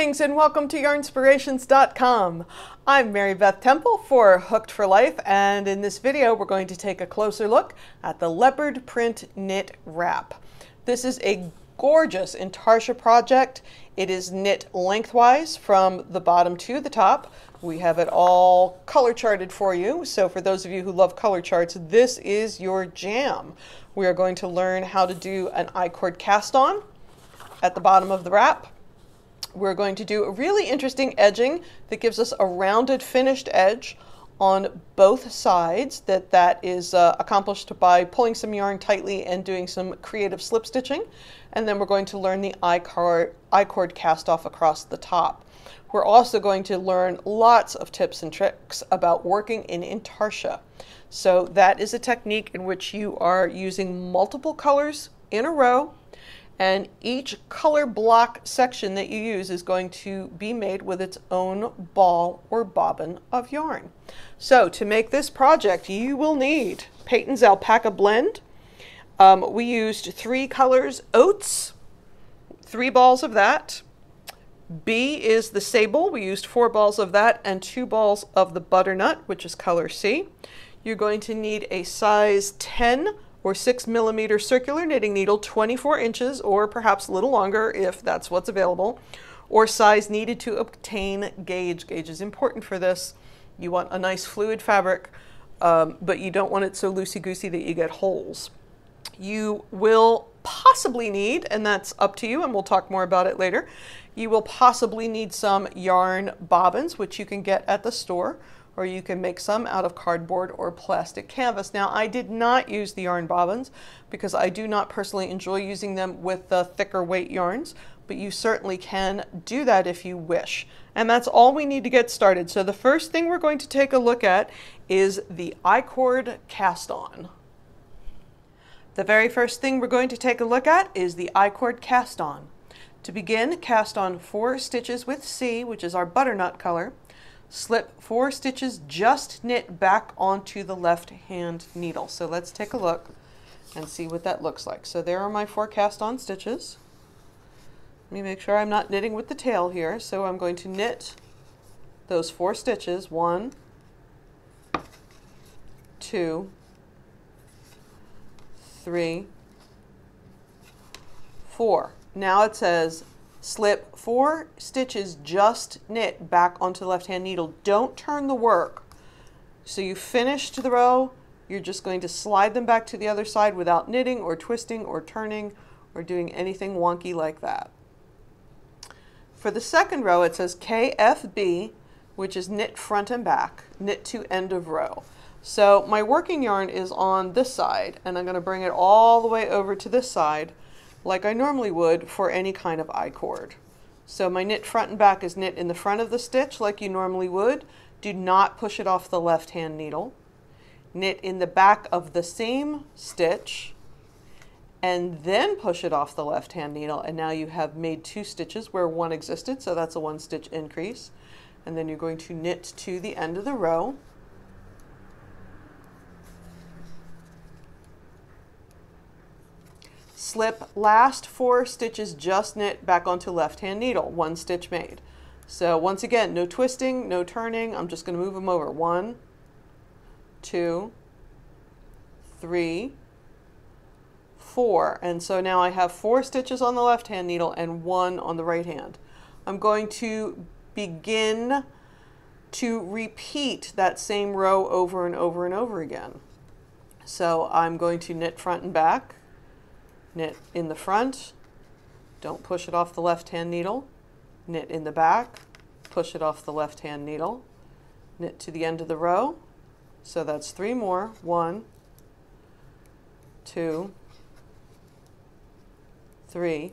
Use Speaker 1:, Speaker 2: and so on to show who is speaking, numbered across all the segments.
Speaker 1: Greetings and welcome to Yarnspirations.com. I'm Mary Beth Temple for Hooked for Life, and in this video we're going to take a closer look at the Leopard Print Knit Wrap. This is a gorgeous Intarsia project. It is knit lengthwise from the bottom to the top. We have it all color charted for you, so for those of you who love color charts, this is your jam. We are going to learn how to do an Icord Cast On at the bottom of the wrap. We're going to do a really interesting edging that gives us a rounded finished edge on both sides that is accomplished by pulling some yarn tightly and doing some creative slip stitching. And then we're going to learn the Icord Cast Off across the top. We're also going to learn lots of tips and tricks about working in Intarsia. So that is a technique in which you are using multiple colors in a row, and each color block section that you use is going to be made with its own ball or bobbin of yarn. So to make this project, you will need Patons Alpaca Blend. We used 3 colors oats, 3 balls of that. B is the sable. We used 4 balls of that and 2 balls of the butternut, which is color C. You're going to need a size 10 or 6mm circular knitting needle, 24 inches, or perhaps a little longer if that's what's available, or size needed to obtain gauge. Gauge is important for this. You want a nice fluid fabric, but you don't want it so loosey-goosey that you get holes. You will possibly need, and that's up to you, and we'll talk more about it later, you will possibly need some yarn bobbins, which you can get at the store, or you can make some out of cardboard or plastic canvas. Now, I did not use the yarn bobbins because I do not personally enjoy using them with the thicker weight yarns, but you certainly can do that if you wish. And that's all we need to get started. So the first thing we're going to take a look at is the Icord Cast On. The very first thing we're going to take a look at is the Icord Cast On. To begin, cast on 4 stitches with C, which is our butternut color. Slip 4 stitches just knit back onto the left hand needle. So let's take a look and see what that looks like. So there are my 4 cast on stitches. Let me make sure I'm not knitting with the tail here. So I'm going to knit those 4 stitches, 1, 2, 3, 4. Now it says slip 4 stitches just knit back onto the left hand needle. Don't turn the work. So you finished the row, you're just going to slide them back to the other side without knitting or twisting or turning or doing anything wonky like that. For the second row it says KFB, which is knit front and back, knit to end of row. So my working yarn is on this side, and I'm going to bring it all the way over to this side like I normally would for any kind of I-cord. So my knit front and back is knit in the front of the stitch like you normally would. Do not push it off the left hand needle. Knit in the back of the same stitch and then push it off the left hand needle, and now you have made 2 stitches where 1 existed, so that's a 1 stitch increase. And then you're going to knit to the end of the row. Slip last 4 stitches just knit back onto left hand needle, 1 stitch made. So once again, no twisting, no turning. I'm just going to move them over. 1, 2, 3, 4. And so now I have 4 stitches on the left hand needle and 1 on the right hand. I'm going to begin to repeat that same row over and over and over again. So I'm going to knit front and back. Knit in the front, don't push it off the left hand needle, knit in the back, push it off the left hand needle, knit to the end of the row, so that's 3 more, 1, 2, 3,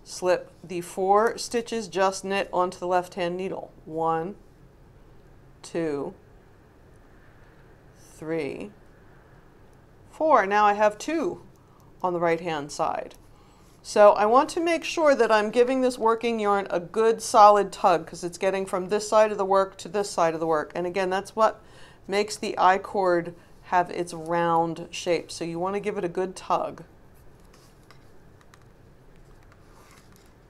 Speaker 1: slip the 4 stitches just knit onto the left hand needle, 1, 2, 3, 4. Now I have 2 on the right hand side. So I want to make sure that I'm giving this working yarn a good solid tug because it's getting from this side of the work to this side of the work. And again, that's what makes the I-cord have its round shape. So you want to give it a good tug.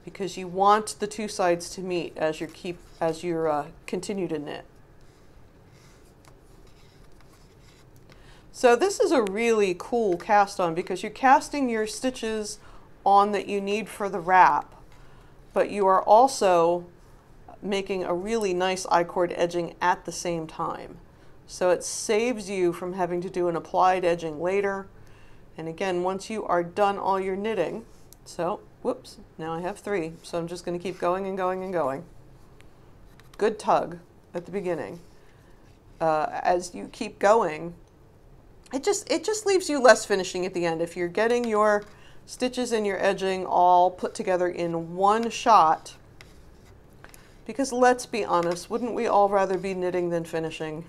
Speaker 1: because you want the two sides to meet as you continue to knit. So this is a really cool cast on because you're casting your stitches on that you need for the wrap, but you are also making a really nice I-cord edging at the same time. So it saves you from having to do an applied edging later. And again, once you are done all your knitting, so, whoops, now I have 3. So I'm just going to keep going and going and going. Good tug at the beginning. As you keep going, it just leaves you less finishing at the end. If you're getting your stitches and your edging all put together in one shot, because let's be honest, wouldn't we all rather be knitting than finishing?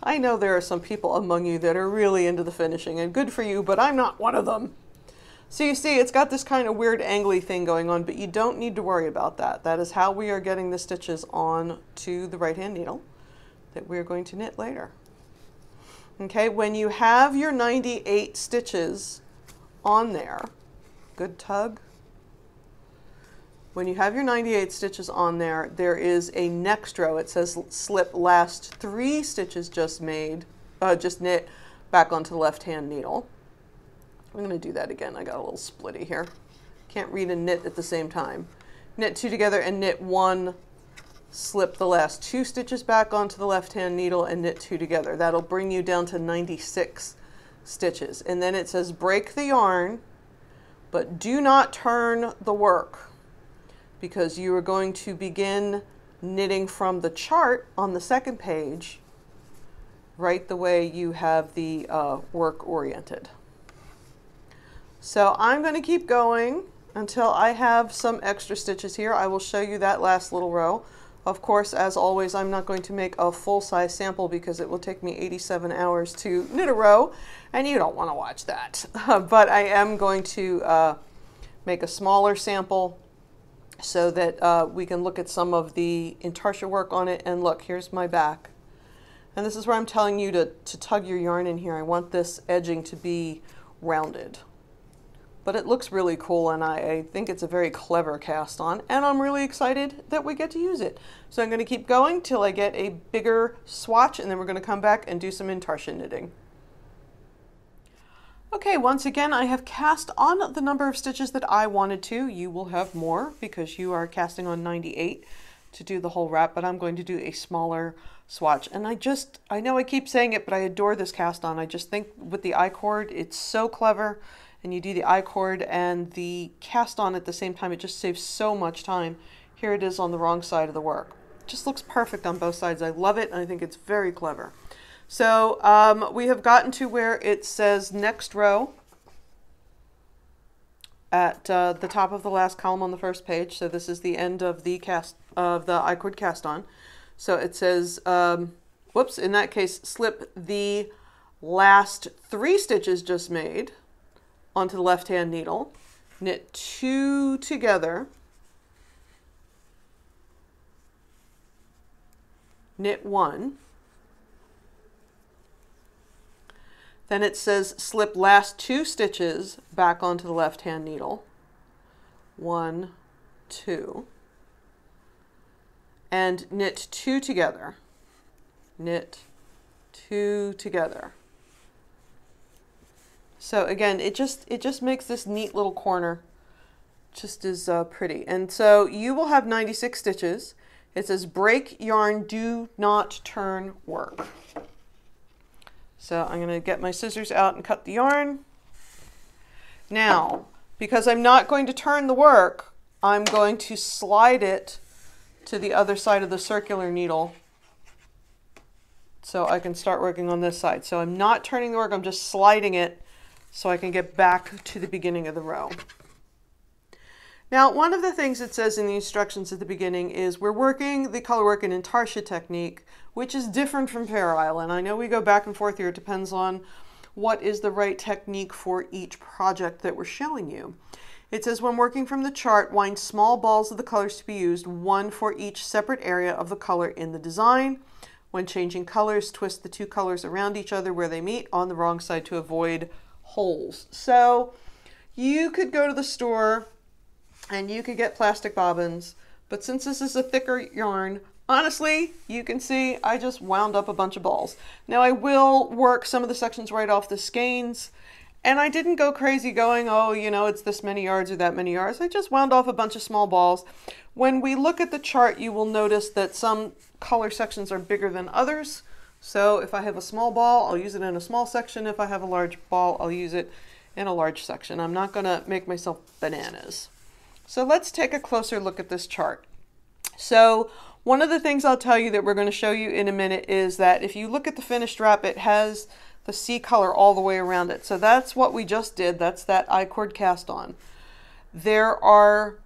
Speaker 1: I know there are some people among you that are really into the finishing, and good for you, but I'm not one of them. So you see, it's got this kind of weird angly thing going on, but you don't need to worry about that. That is how we are getting the stitches on to the right-hand needle that we're going to knit later. Okay, when you have your 98 stitches on there, good tug. When you have your 98 stitches on there, there is a next row. It says slip last 3 stitches just knit back onto the left-hand needle. I'm going to do that again. I got a little splitty here. Can't read and knit at the same time. Knit 2 together and knit 1, slip the last 2 stitches back onto the left-hand needle and knit 2 together. That'll bring you down to 96 stitches. And then it says break the yarn, but do not turn the work, because you are going to begin knitting from the chart on the second page, right the way you have the work oriented. So I'm going to keep going until I have some extra stitches here. I will show you that last little row. Of course, as always, I'm not going to make a full-size sample because it will take me 87 hours to knit a row, and you don't want to watch that. But I am going to make a smaller sample so that we can look at some of the Intarsia work on it. And look, here's my back. And this is where I'm telling you to tug your yarn in here. I want this edging to be rounded. But it looks really cool, and I think it's a very clever cast on, and I'm really excited that we get to use it. So I'm going to keep going till I get a bigger swatch, and then we're going to come back and do some Intarsia knitting. Okay, once again, I have cast on the number of stitches that I wanted to. You will have more because you are casting on 98 to do the whole wrap, but I'm going to do a smaller swatch. And I know I keep saying it, but I adore this cast on. I just think with the I-cord, it's so clever, and you do the I-cord and the cast on at the same time. It just saves so much time. Here it is on the wrong side of the work. It just looks perfect on both sides. I love it, and I think it's very clever. So we have gotten to where it says next row at the top of the last column on the first page. So this is the end of the Icord cast on. So it says, whoops, in that case, slip the last 3 stitches just made onto the left-hand needle, knit 2 together, knit 1. Then it says slip last 2 stitches back onto the left-hand needle. 1, 2. And knit 2 together. Knit 2 together. So again, it just makes this neat little corner just as pretty. And so you will have 96 stitches. It says break yarn, do not turn work. So I'm going to get my scissors out and cut the yarn. Now, because I'm not going to turn the work, I'm going to slide it to the other side of the circular needle so I can start working on this side. So I'm not turning the work, I'm just sliding it so I can get back to the beginning of the row. Now, one of the things it says in the instructions at the beginning is we're working the color work in Intarsia technique, which is different from Fair Isle. I know we go back and forth here. It depends on what is the right technique for each project that we're showing you. It says when working from the chart, wind small balls of the colors to be used, 1 for each separate area of the color in the design. When changing colors, twist the 2 colors around each other where they meet on the wrong side to avoid holes. So you could go to the store and you could get plastic bobbins, but since this is a thicker yarn, honestly, you can see I just wound up a bunch of balls. Now I will work some of the sections right off the skeins, and I didn't go crazy going, oh, you know, it's this many yards or that many yards. I just wound off a bunch of small balls. When we look at the chart, you will notice that some color sections are bigger than others. So if I have a small ball, I'll use it in a small section. If I have a large ball, I'll use it in a large section. I'm not gonna make myself bananas. So let's take a closer look at this chart. So one of the things I'll tell you that we're going to show you in a minute is that if you look at the finished wrap, it has the C color all the way around it. So that's what we just did. That's that Icord Cast On. There are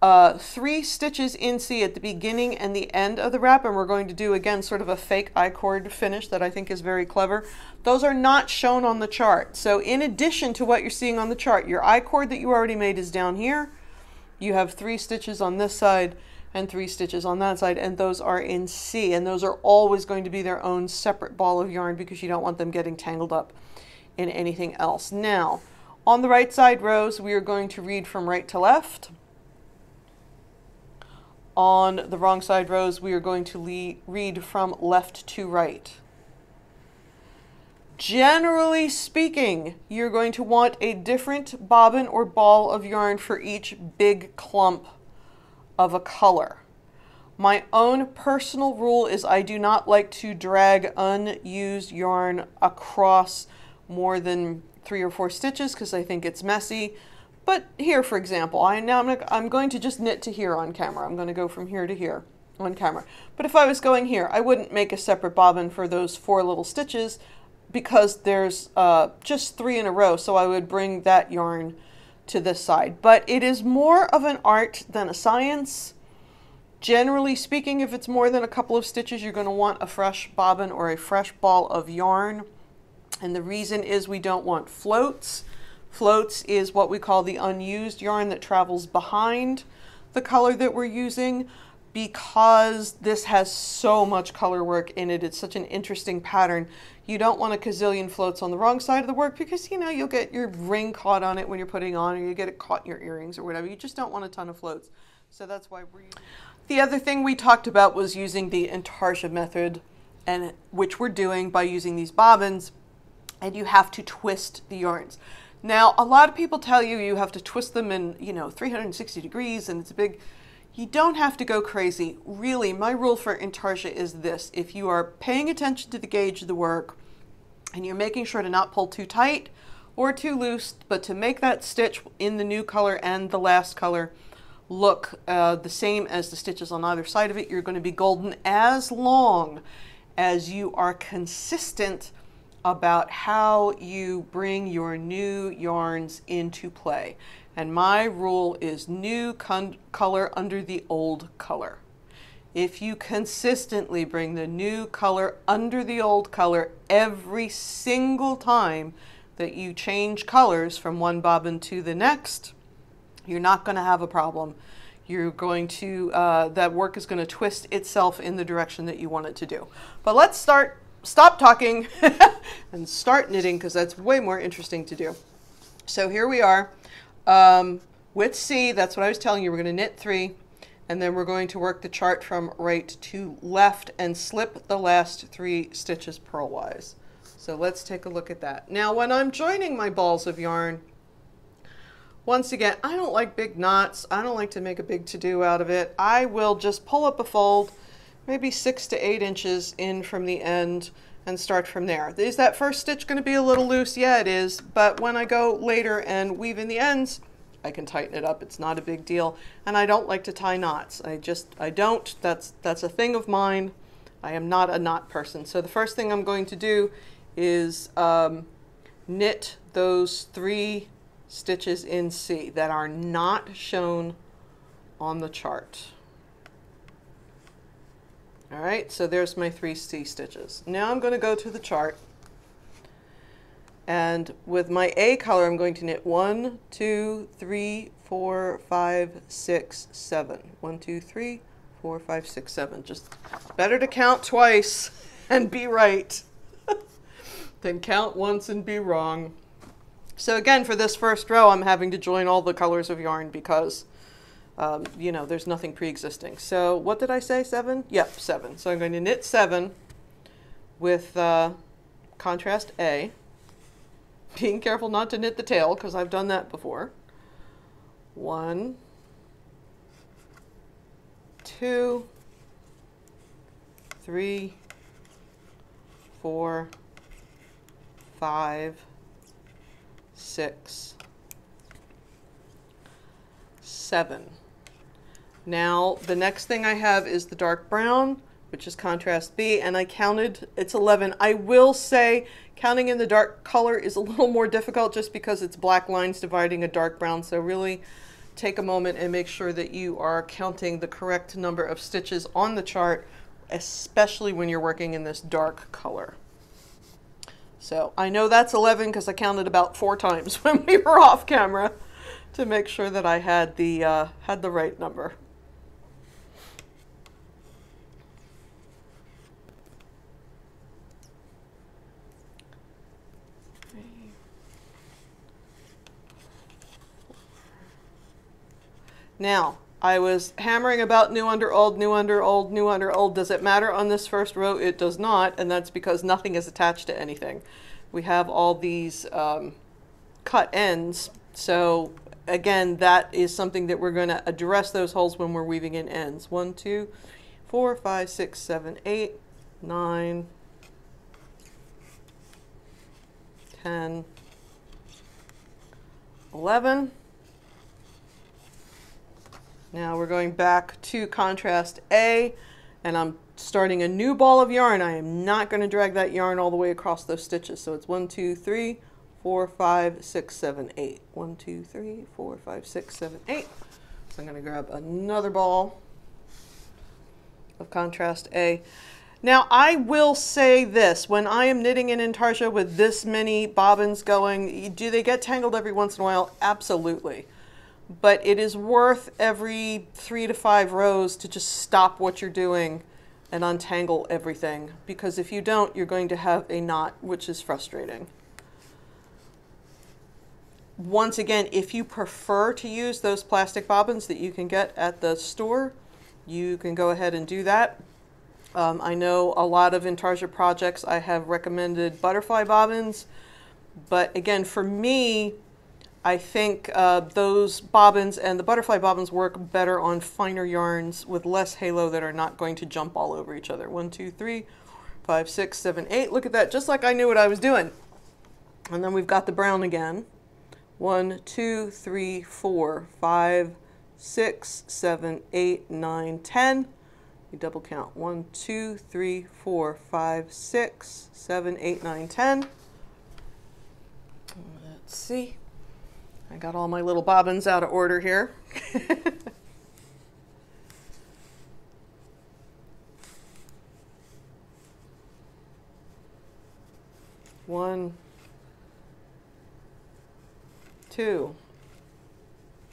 Speaker 1: 3 stitches in C at the beginning and the end of the wrap, and we're going to do again sort of a fake I-cord finish that I think is very clever. Those are not shown on the chart. So in addition to what you're seeing on the chart, your I-cord that you already made is down here. You have 3 stitches on this side and 3 stitches on that side, and those are in C, and those are always going to be their own separate ball of yarn because you don't want them getting tangled up in anything else. Now, on the right side rows, we are going to read from right to left. On the wrong side rows, we are going to read from left to right. Generally speaking, you're going to want a different bobbin or ball of yarn for each big clump of a color. My own personal rule is I do not like to drag unused yarn across more than 3 or 4 stitches because I think it's messy. But here, for example, I'm going to just knit to here on camera. I'm going to go from here to here on camera. But if I was going here, I wouldn't make a separate bobbin for those 4 little stitches because there's just 3 in a row, so I would bring that yarn to this side. But it is more of an art than a science. Generally speaking, if it's more than a couple of stitches, you're going to want a fresh bobbin or a fresh ball of yarn. And the reason is we don't want floats. Floats is what we call the unused yarn that travels behind the color that we're using. Because this has so much color work in it, it's such an interesting pattern. You don't want a gazillion floats on the wrong side of the work because, you know, you'll get your ring caught on it when you're putting on, or you get it caught in your earrings or whatever. You just don't want a ton of floats. So that's why we're using. The other thing we talked about was using the Intarsia method, and which we're doing by using these bobbins, and you have to twist the yarns. Now, a lot of people tell you you have to twist them in, you know, 360 degrees, and it's a big. You don't have to go crazy. Really, my rule for Intarsia is this. If you are paying attention to the gauge of the work and you're making sure to not pull too tight or too loose, but to make that stitch in the new color and the last color look the same as the stitches on either side of it, you're going to be golden as long as you are consistent about how you bring your new yarns into play. And my rule is new color under the old color. If you consistently bring the new color under the old color every single time that you change colors from one bobbin to the next, you're not going to have a problem. You're going to, that work is going to twist itself in the direction that you want it to do. But let's stop talking and start knitting, because that's way more interesting to do. So here we are. With C, that's what I was telling you, we're going to knit 3, and then we're going to work the chart from right to left and slip the last 3 stitches purlwise. So let's take a look at that. Now, when I'm joining my balls of yarn, once again, I don't like big knots. I don't like to make a big to-do out of it. I will just pull up a fold, maybe 6 to 8 inches in from the end, and start from there. Is that first stitch going to be a little loose? Yeah, it is. But when I go later and weave in the ends, I can tighten it up. It's not a big deal. And I don't like to tie knots. I don't. That's a thing of mine. I am not a knot person. So the first thing I'm going to do is knit those 3 stitches in C that are not shown on the chart. All right, so there's my 3 C stitches. Now I'm going to go to the chart, and with my A color, I'm going to knit 1, 2, 3, 4, 5, 6, 7. 1, 2, 3, 4, 5, 6, 7. Just better to count twice and be right than count once and be wrong. So again, for this first row, I'm having to join all the colors of yarn because You know, there's nothing pre-existing. So what did I say, 7? Yep, 7. So I'm going to knit 7 with contrast A, being careful not to knit the tail because I've done that before. 1, 2, 3, 4, 5, 6, 7. Now the next thing I have is the dark brown, which is contrast B, and I counted, it's 11. I will say counting in the dark color is a little more difficult just because it's black lines dividing a dark brown, so really take a moment and make sure that you are counting the correct number of stitches on the chart, especially when you're working in this dark color. So I know that's 11 because I counted about 4 times when we were off camera to make sure that I had the right number. Now, I was hammering about new under old, new under old, new under old. Does it matter on this first row? It does not, and that's because nothing is attached to anything. We have all these cut ends, so again, that is something that we're going to address those holes when we're weaving in ends. 1, 2, 4, 5, 6, 7, 8, 9, 10, 11. Now we're going back to contrast A, and I'm starting a new ball of yarn. I am not going to drag that yarn all the way across those stitches. So it's 1, 2, 3, 4, 5, 6, 7, 8. 1, 2, 3, 4, 5, 6, 7, 8. So I'm going to grab another ball of contrast A. Now I will say this, when I am knitting in Intarsia with this many bobbins going, do they get tangled every once in a while? Absolutely. But it is worth every 3 to 5 rows to just stop what you're doing and untangle everything, because if you don't, you're going to have a knot, which is frustrating. Once again, if you prefer to use those plastic bobbins that you can get at the store, you can go ahead and do that. I know a lot of Intarsia projects I have recommended butterfly bobbins, but again, for me, I think those bobbins and the butterfly bobbins work better on finer yarns with less halo that are not going to jump all over each other. 1, 2, 3, 5, 6, 7, 8. Look at that, just like I knew what I was doing. And then we've got the brown again. 1, 2, 3, 4, 5, 6, 7, 8, 9, 10. We double count. 1, 2, 3, 4, 5, 6, 7, 8, 9, 10. Let's see. I got all my little bobbins out of order here. 1, 2,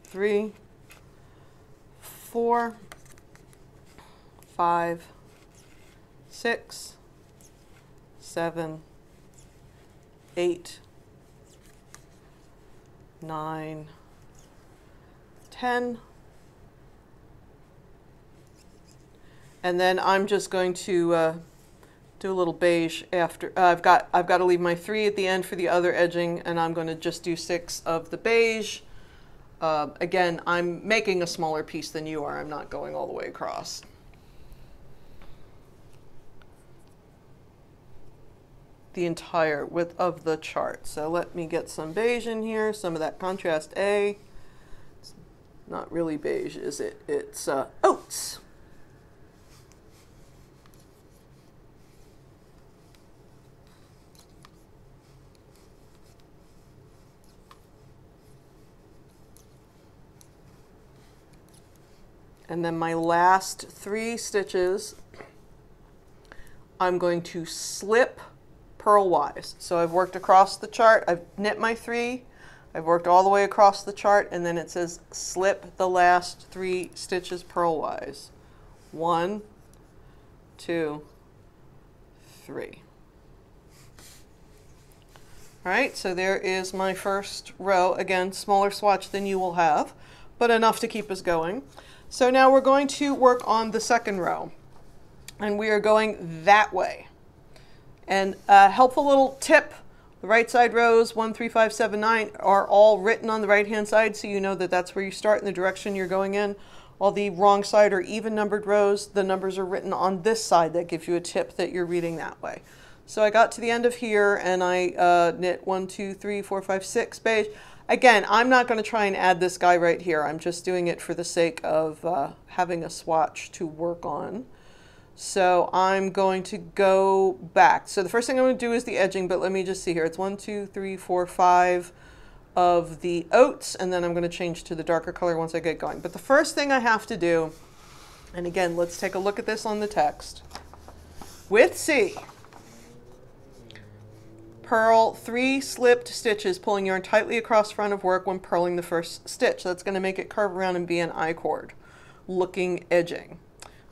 Speaker 1: 3, 4, 5, 6, 7, 8, 9, 10, and then I'm just going to do a little beige after. I've got to leave my 3 at the end for the other edging, and I'm going to just do 6 of the beige. Again, I'm making a smaller piece than you are. I'm not going all the way across. The entire width of the chart. So let me get some beige in here, some of that contrast A. It's not really beige, is it? It's oats. And then my last 3 stitches, I'm going to slip purlwise. So I've worked across the chart, I've knit my 3, I've worked all the way across the chart, and then it says slip the last 3 stitches purlwise. 1, 2, 3. All right, so there is my first row. Again, smaller swatch than you will have, but enough to keep us going. So now we're going to work on the second row, and we are going that way. And a helpful little tip, the right side rows 1, 3, 5, 7, 9 are all written on the right hand side, so you know that that's where you start in the direction you're going in. All the wrong side or even numbered rows, the numbers are written on this side. That gives you a tip that you're reading that way. So I got to the end of here and I knit 1, 2, 3, 4, 5, 6 beige. Again, I'm not going to try and add this guy right here. I'm just doing it for the sake of having a swatch to work on. So I'm going to go back. So the first thing I'm going to do is the edging, but let me just see here. It's 1, 2, 3, 4, 5 of the oats, and then I'm going to change to the darker color once I get going. But the first thing I have to do, and again, let's take a look at this on the text. With C, purl 3 slipped stitches, pulling yarn tightly across front of work when purling the first stitch. That's going to make it curve around and be an I-cord looking edging.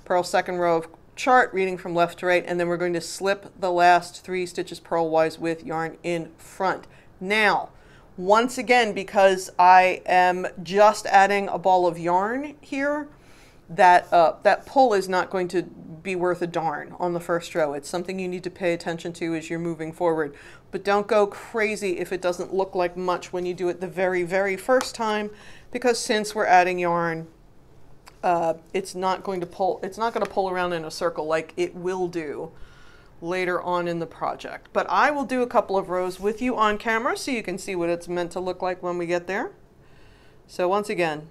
Speaker 1: Purl second row of chart, reading from left to right, and then we're going to slip the last 3 stitches purlwise with yarn in front. Now, once again, because I am just adding a ball of yarn here, that pull is not going to be worth a darn on the first row. It's something you need to pay attention to as you're moving forward. But don't go crazy if it doesn't look like much when you do it the very, very first time, because since we're adding yarn, it's not going to pull around in a circle like it will do later on in the project. But I will do a couple of rows with you on camera so you can see what it's meant to look like when we get there. So once again,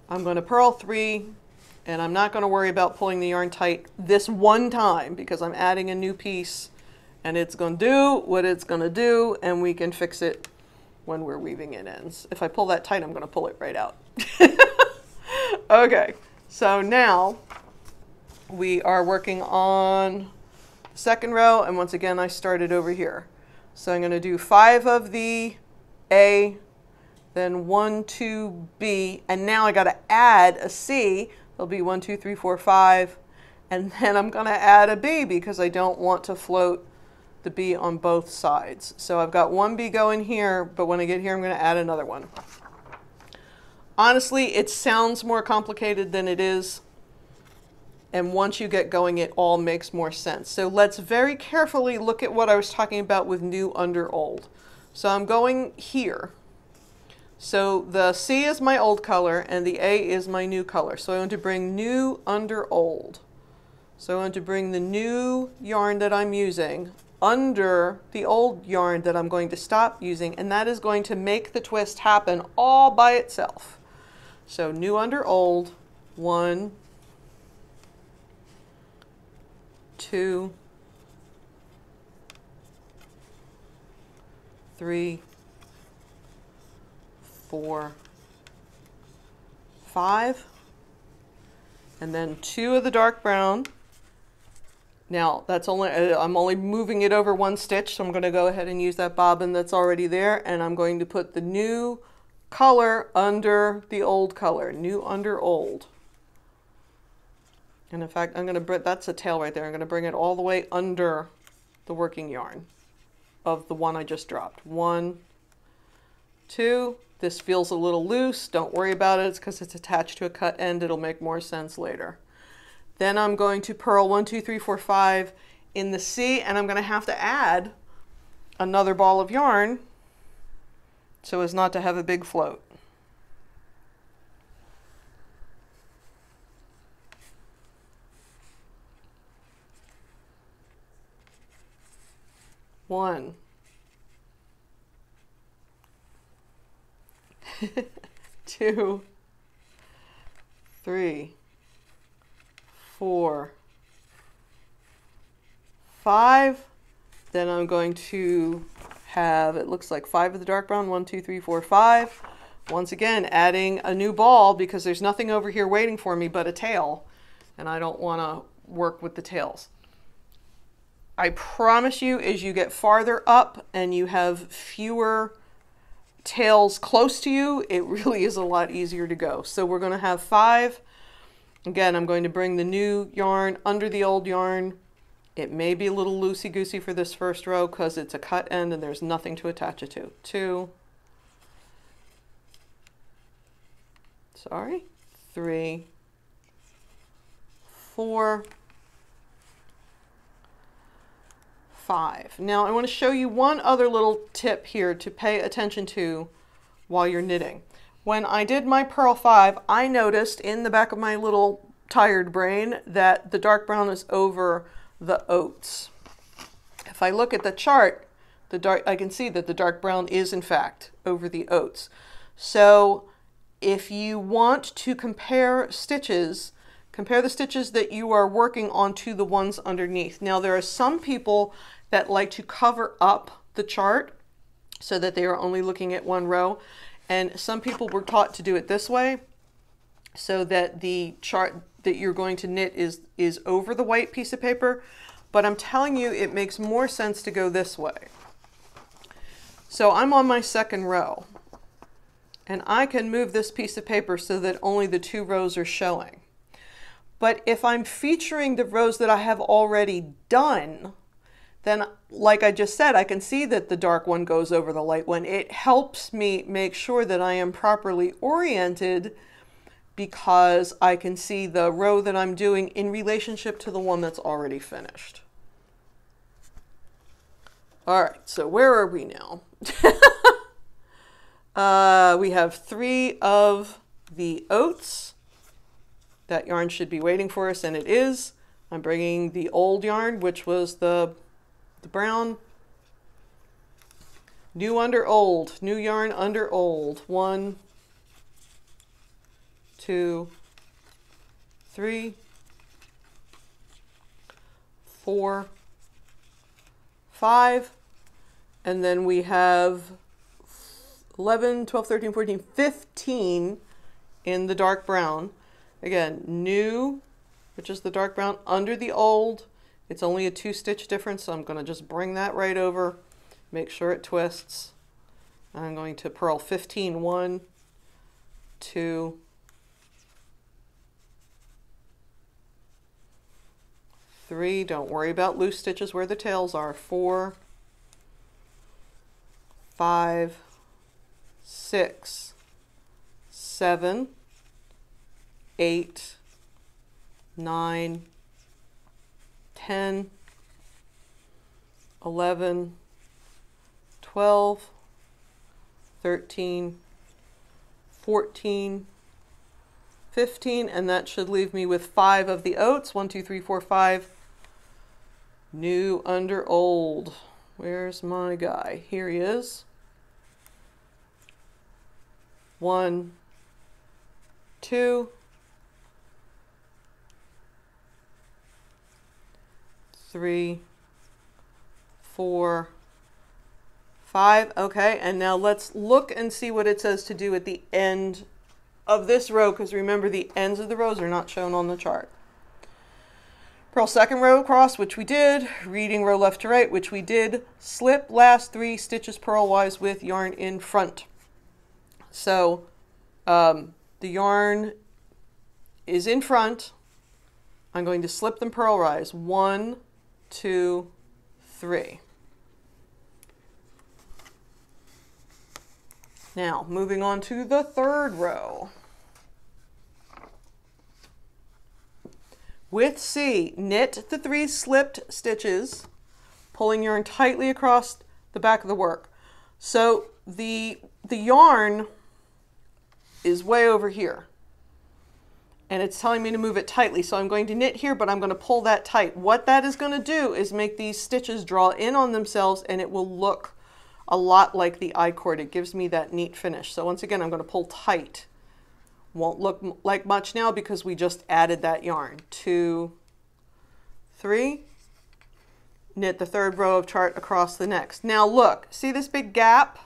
Speaker 1: I'm going to purl 3, and I'm not going to worry about pulling the yarn tight this one time because I'm adding a new piece and it's going to do what it's going to do, and we can fix it when we're weaving it ends. If I pull that tight, I'm going to pull it right out. Okay, so now we are working on the second row, and once again I started over here. So I'm going to do 5 of the A, then 1, 2 B, and now I got to add a C. There'll be 1, 2, 3, 4, 5, and then I'm going to add a B because I don't want to float the B on both sides. So I've got 1 B going here, but when I get here I'm going to add another one. Honestly, it sounds more complicated than it is, and once you get going it all makes more sense. So let's very carefully look at what I was talking about with new under old. So I'm going here. So the C is my old color and the A is my new color. So I want to bring new under old. So I want to bring the new yarn that I'm using under the old yarn that I'm going to stop using, and that is going to make the twist happen all by itself. So new under old, 1, 2, 3, 4, 5, and then 2 of the dark brown. Now that's only, I'm only moving it over 1 stitch, so I'm going to go ahead and use that bobbin that's already there, and I'm going to put the new color under the old color, new under old. And in fact, I'm going to bring, that's a tail right there, I'm going to bring it all the way under the working yarn of the one I just dropped. 1, 2, this feels a little loose, don't worry about it, it's because it's attached to a cut end, it'll make more sense later. Then I'm going to purl 1, 2, 3, 4, 5 in the C, and I'm going to have to add another ball of yarn so as not to have a big float. One. 2, 3, 4, 5. Then I'm going to have, it looks like 5 of the dark brown, 1, 2, 3, 4, 5. Once again, adding a new ball because there's nothing over here waiting for me but a tail, and I don't want to work with the tails. I promise you, as you get farther up and you have fewer tails close to you, it really is a lot easier to go. So we're going to have 5. Again, I'm going to bring the new yarn under the old yarn. It may be a little loosey-goosey for this first row because it's a cut end and there's nothing to attach it to. 2, sorry, 3, 4, 5. Now I want to show you one other little tip here to pay attention to while you're knitting. When I did my purl 5, I noticed in the back of my little tired brain that the dark brown is over the oats. If I look at the chart, I can see that the dark brown is in fact over the oats. So if you want to compare stitches, compare the stitches that you are working on to the ones underneath. Now there are some people that like to cover up the chart so that they are only looking at one row, and some people were taught to do it this way so that the chart that you're going to knit is over the white piece of paper, but I'm telling you it makes more sense to go this way. So I'm on my second row, and I can move this piece of paper so that only the 2 rows are showing. But if I'm featuring the rows that I have already done, then like I just said, I can see that the dark one goes over the light one. It helps me make sure that I am properly oriented because I can see the row that I'm doing in relationship to the one that's already finished. All right, so where are we now? We have 3 of the oats. That yarn should be waiting for us, and it is. I'm bringing the old yarn, which was the brown. New under old, new yarn under old. 1, 2, 3, 4, 5, and then we have 11, 12, 13, 14, 15 in the dark brown. Again, new, which is the dark brown, under the old. It's only a 2-stitch difference, so I'm going to just bring that right over, make sure it twists. I'm going to purl 15, 1, 2, 3. Don't worry about loose stitches where the tails are. 4, 5, 6, 7, 8, 9, 10, 11, 12, 13, 14, 15, and that should leave me with 5 of the oats. 1, 2, 3, 4, 5. New under old. Where's my guy? Here he is. 1, 2, 3, 4, 5. Okay, and now let's look and see what it says to do at the end of this row, because remember the ends of the rows are not shown on the chart. Purl second row across, which we did. Reading row left to right, which we did. Slip last 3 stitches purlwise with yarn in front. So the yarn is in front. I'm going to slip them purlwise. 1, 2, 3. Now, moving on to the third row. With C, knit the 3 slipped stitches, pulling yarn tightly across the back of the work. So the yarn is way over here, and it's telling me to move it tightly. So I'm going to knit here, but I'm going to pull that tight. What that is going to do is make these stitches draw in on themselves, and it will look a lot like the I-cord. It gives me that neat finish. So once again, I'm going to pull tight. Won't look like much now because we just added that yarn. 2, 3. Knit the third row of chart across the next. Now look, see this big gap,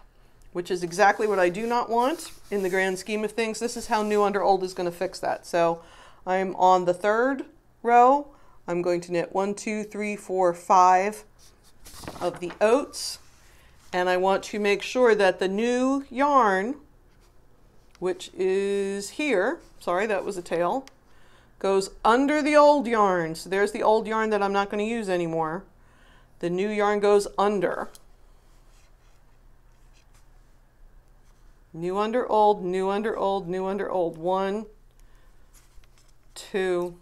Speaker 1: which is exactly what I do not want in the grand scheme of things. This is how new under old is going to fix that. So I'm on the third row. I'm going to knit 1, 2, 3, 4, 5 of the oats. And I want to make sure that the new yarn, which is here, sorry, that was a tail, goes under the old yarn. So there's the old yarn that I'm not going to use anymore. The new yarn goes under. new under old, new under old, new under old. 1, 2,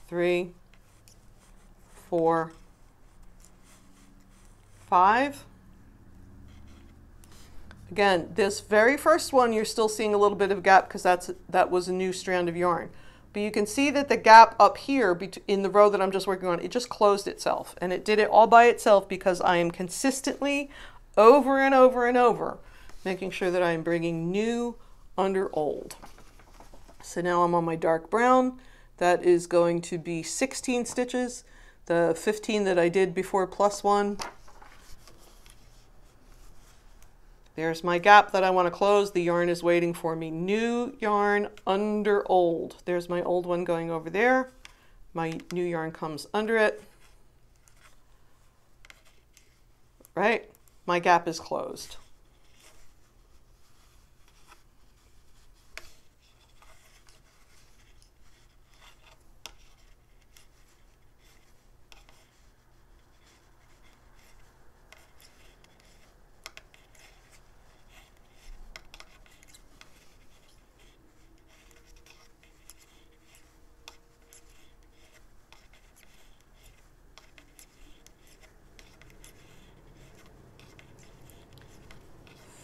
Speaker 1: 3, 4, 5. Again, this very first one, you're still seeing a little bit of a gap because that was a new strand of yarn. But you can see that the gap up here in the row that I'm just working on, it just closed itself. And it did it all by itself because I am consistently over and over and over making sure that I am bringing new under old. So now I'm on my dark brown. That is going to be 16 stitches. The 15 that I did before +1. There's my gap that I want to close. The yarn is waiting for me. New yarn under old. There's my old one going over there. My new yarn comes under it. Right? My gap is closed.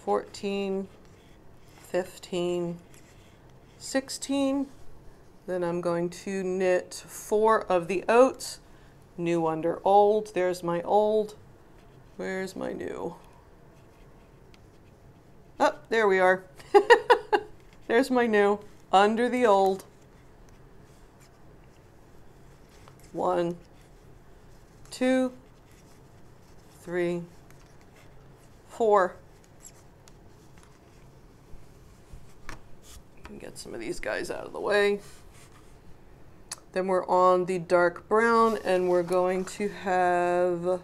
Speaker 1: $14, $15, $16. Then I'm going to knit 4 of the oats, new under old. There's my old. Where's my new? Oh, there we are. There's my new under the old. 1, 2, 3, 4. Get some of these guys out of the way. Then we're on the dark brown and we're going to have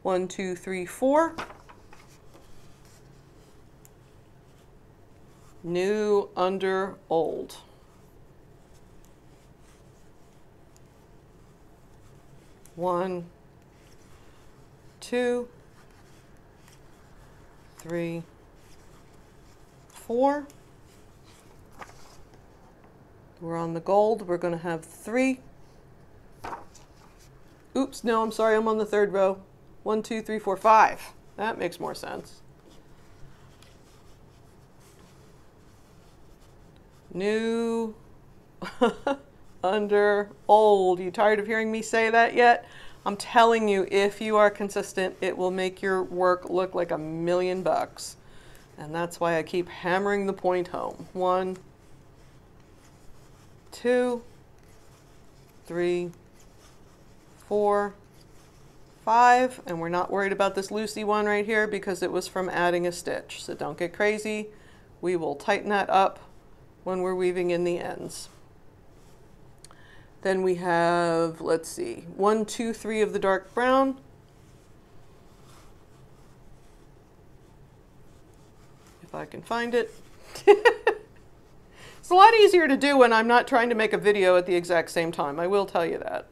Speaker 1: 1, 2, 3, 4. New under old. 1, 2, 3, 4. We're on the gold. We're going to have 3. Oops, no, I'm sorry. I'm on the 3rd row. 1, 2, 3, 4, 5. That makes more sense. New under old. You tired of hearing me say that yet? I'm telling you, if you are consistent, it will make your work look like $1,000,000. And that's why I keep hammering the point home. 1, 2, 3, 4, 5, and we're not worried about this loosey one right here because it was from adding a stitch. So don't get crazy. We will tighten that up when we're weaving in the ends. Then we have, let's see, 1, 2, 3 of the dark brown. If I can find it. It's a lot easier to do when I'm not trying to make a video at the exact same time. I will tell you that.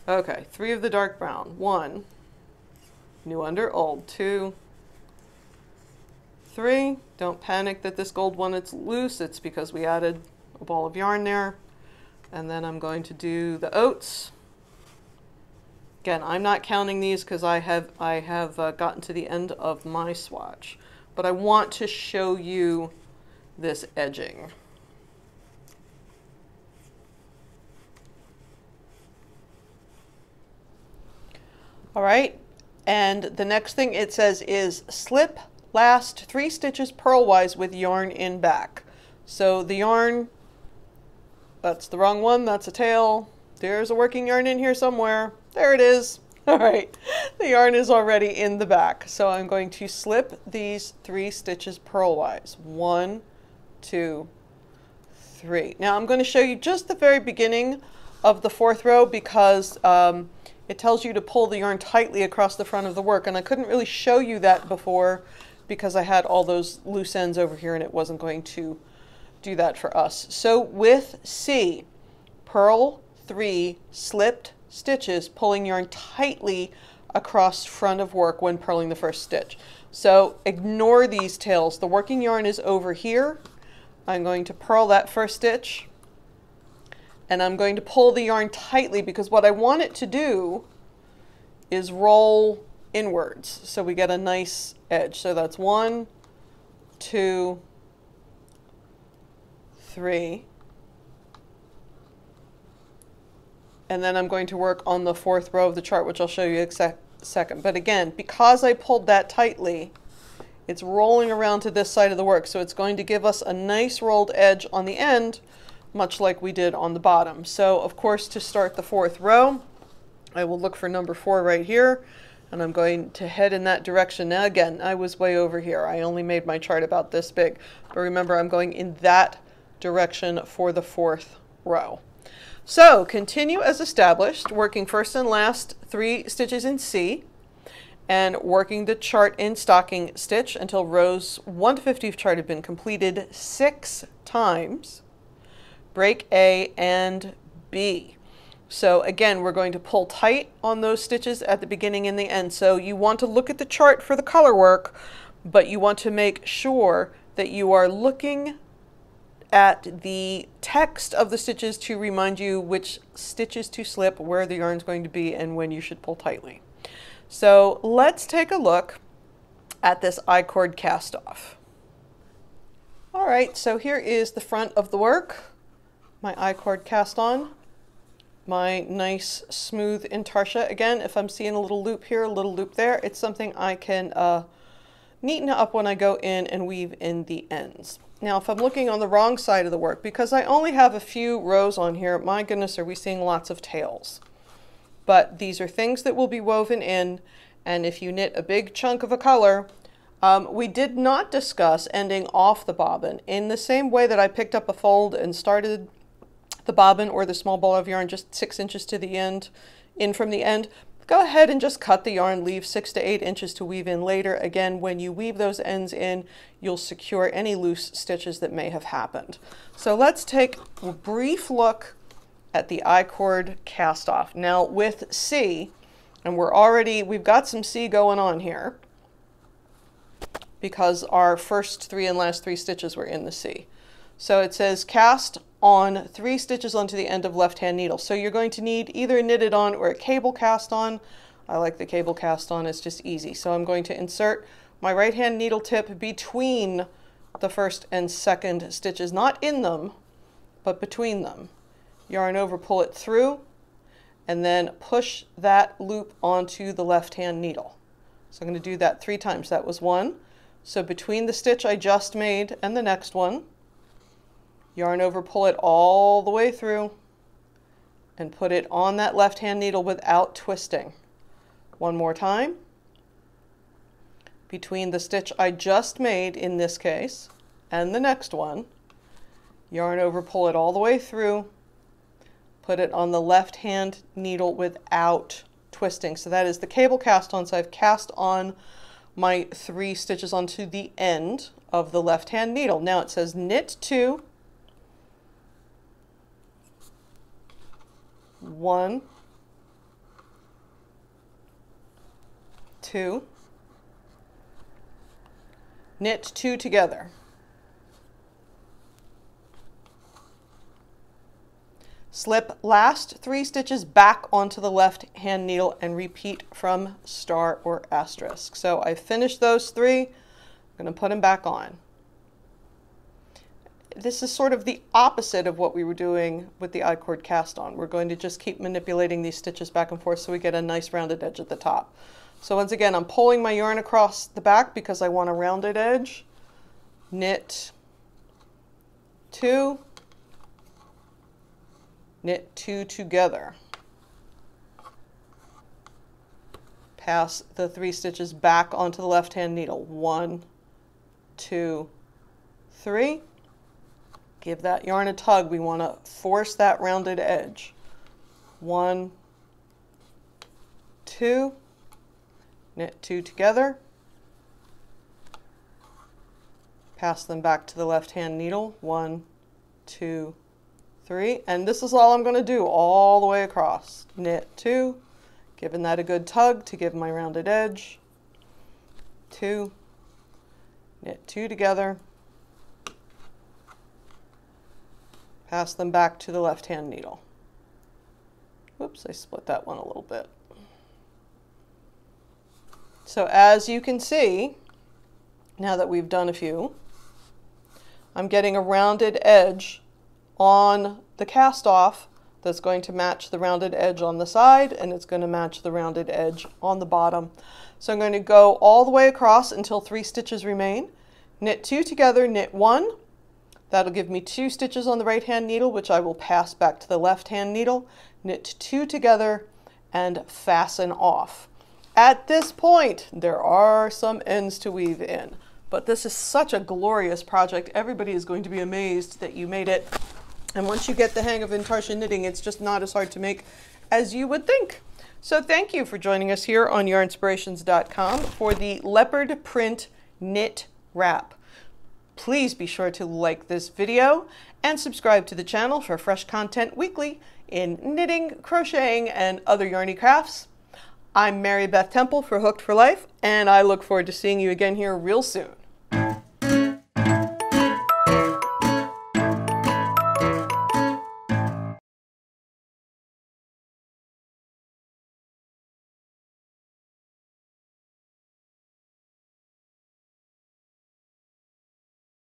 Speaker 1: Okay, 3 of the dark brown. 1, new under old. 2, 3. Don't panic that this gold one is loose. It's because we added a ball of yarn there. And then I'm going to do the oats. Again, I'm not counting these because I have gotten to the end of my swatch. But I want to show you this edging. All right, and the next thing it says is slip last 3 stitches purlwise with yarn in back. So the yarn, that's the wrong one, that's a tail. There's a working yarn in here somewhere. There it is. All right, the yarn is already in the back. So I'm going to slip these 3 stitches purlwise. 1, 2, 3. Now I'm going to show you just the very beginning of the 4th row because it tells you to pull the yarn tightly across the front of the work, and I couldn't really show you that before because I had all those loose ends over here and it wasn't going to do that for us. So with C, purl 3 slipped stitches, pulling yarn tightly across front of work when purling the first stitch. So ignore these tails. The working yarn is over here. I'm going to purl that first stitch, and I'm going to pull the yarn tightly because what I want it to do is roll inwards so we get a nice edge. So that's 1, 2, 3. And then I'm going to work on the 4th row of the chart, which I'll show you in a second. But again, because I pulled that tightly, it's rolling around to this side of the work. So it's going to give us a nice rolled edge on the end, much like we did on the bottom. So of course, to start the 4th row, I will look for number 4 right here, and I'm going to head in that direction. Now again, I was way over here. I only made my chart about this big. But remember, I'm going in that direction for the 4th row. So continue as established, working first and last 3 stitches in C, and working the chart in stocking stitch until rows 1 to 50 of chart have been completed 6 times. Break A and B. So again, we're going to pull tight on those stitches at the beginning and the end. So you want to look at the chart for the color work, but you want to make sure that you are looking at the text of the stitches to remind you which stitches to slip, where the yarn is going to be, and when you should pull tightly. So let's take a look at this Icord Cast Off. All right, so here is the front of the work, my Icord Cast On, my nice smooth Intarsia. Again, if I'm seeing a little loop here, a little loop there, it's something I can neaten up when I go in and weave in the ends. Now, if I'm looking on the wrong side of the work, because I only have a few rows on here, my goodness, are we seeing lots of tails. But these are things that will be woven in, and if you knit a big chunk of a color, we did not discuss ending off the bobbin. In the same way that I picked up a fold and started the bobbin or the small ball of yarn just 6 inches to the end, in from the end, go ahead and just cut the yarn, leave 6 to 8 inches to weave in later. Again, when you weave those ends in, you'll secure any loose stitches that may have happened. So let's take a brief look at the Icord Cast Off. Now with C, and we've got some C going on here because our first 3 and last 3 stitches were in the C. So it says cast on 3 stitches onto the end of left hand needle. So you're going to need either a knitted on or a cable cast on. I like the cable cast on, it's just easy. So I'm going to insert my right hand needle tip between the first and second stitches, not in them, but between them. Yarn over, pull it through, and then push that loop onto the left hand needle. So I'm going to do that 3 times. That was 1. So between the stitch I just made and the next one, yarn over, pull it all the way through, and put it on that left hand needle without twisting. 1 more time. Between the stitch I just made in this case and the next one, yarn over, pull it all the way through, put it on the left hand needle without twisting. So that is the cable cast on. So I've cast on my 3 stitches onto the end of the left hand needle. Now it says knit 2, 1, 2, knit 2 together. Slip last 3 stitches back onto the left hand needle and repeat from star or asterisk. So I finished those 3. I'm going to put them back on. This is sort of the opposite of what we were doing with the Icord Cast On. We're going to just keep manipulating these stitches back and forth so we get a nice rounded edge at the top. So once again, I'm pulling my yarn across the back because I want a rounded edge. Knit 2, knit 2 together. Pass the 3 stitches back onto the left hand needle. 1, 2, 3. Give that yarn a tug. We want to force that rounded edge. 1, 2, knit 2 together. Pass them back to the left hand needle. 1, 2, 3. And this is all I'm going to do all the way across. Knit 2, Giving that a good tug to give my rounded edge. 2, knit 2 together, pass them back to the left-hand needle. Whoops, I split that one a little bit. So as you can see, now that we've done a few, I'm getting a rounded edge on the cast off that's going to match the rounded edge on the side, and it's going to match the rounded edge on the bottom. So I'm going to go all the way across until 3 stitches remain. Knit 2 together, knit 1. That'll give me 2 stitches on the right hand needle, which I will pass back to the left hand needle. Knit 2 together and fasten off. At this point, there are some ends to weave in, but this is such a glorious project. Everybody is going to be amazed that you made it. And once you get the hang of Intarsia knitting, it's just not as hard to make as you would think. So thank you for joining us here on Yarnspirations.com for the Leopard Print Knit Wrap. Please be sure to like this video and subscribe to the channel for fresh content weekly in knitting, crocheting, and other yarny crafts. I'm Mary Beth Temple for Hooked for Life, and I look forward to seeing you again here real soon.